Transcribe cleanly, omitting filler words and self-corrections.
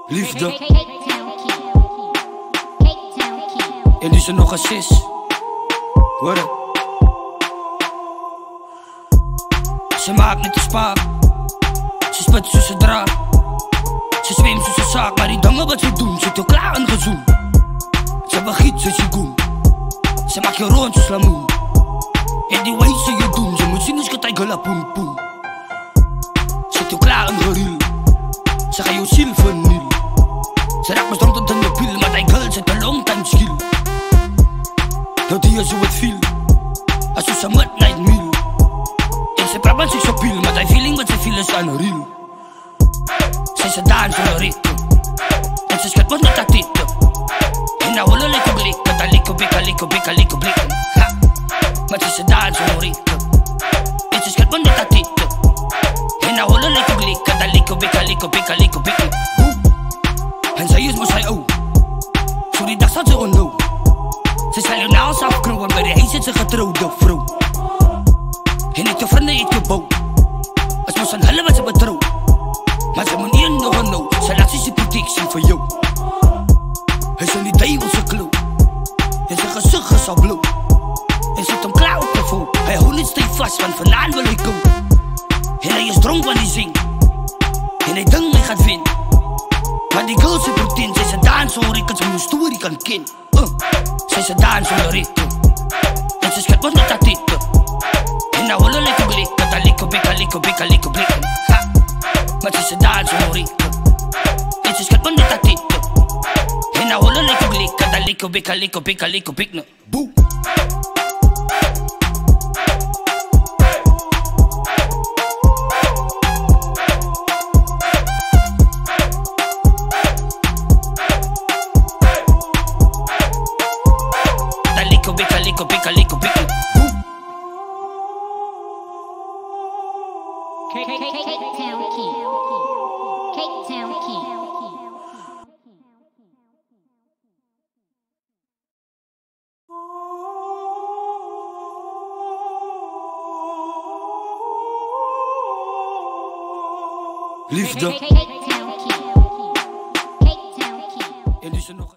Liefde. En nu ze nog een sis. Hoor het. Ze maakt niet te spaak. Ze spit zo ze draagt. Ze zweemt zo ze zaak. Maar die dingen wat ze doen, zit al klaar en gezoen. Ze begiet zo ze goen. Ze maakt je rond zo slamoen. En die wijze ze je doen. Ze moet zien als je het gala poen poen. Zit al klaar en geriel. Ze gaat je ziel verniel. Ze raakt me strong tot in de pil. Maar die girl zit een long time skill. Dat die zo het viel. Als je ze midnight meal. En ze praat met zich zo pil. Maar die feeling wat ze viel is unreal. Ze dans voor een ritme. En ze schat me niet dat titel. En nou willen lekker blikken. Dat lekker blikken, lekker blikken, lekker blikken. Maar ze dans voor een ritme. En ze schat me niet dat titel. En nou willen lekker blikken. Dat lekker blikken, lekker blikken, lekker blikken. En zij is maar zij ook. Zo die dag zat ze onno. Ze zal je naast afkroon. Bij de huis zit ze getrouwde vrouw. En niet je vrienden eet je bouw. Als moest aan hulle wat ze betrouw. Maar ze moet niet nog een no. Ze laat zich protectie voor jou. Hij is in die duivelse kloof. En zijn gezicht is al blauw. En zit hem klaar op de voet. Hij houdt niet steeds vast, want vandaan wil hij komen. En hij is dronk wanneer hij zingt. En hij denkt hij gaat winnen. Maar die girl ze pretend. Zij ze dansen hoor ik als ze mijn story kan kennen. Zij ze dansen hoor ik. En ze schat me niet dat titel. En nou willen lekker blikken. Dat lekker blikken, lekker blikken, lekker blikken. Maar ze dansen hoor ik. En ze schat me niet dat titel. En nou willen lekker blikken. Dat lekker blikken, lekker blikken, lekker blikken. Boe. Lico, pica, lico, pica. K-Town King. K-Town King. Liefde. K-Town King. En nu ze nog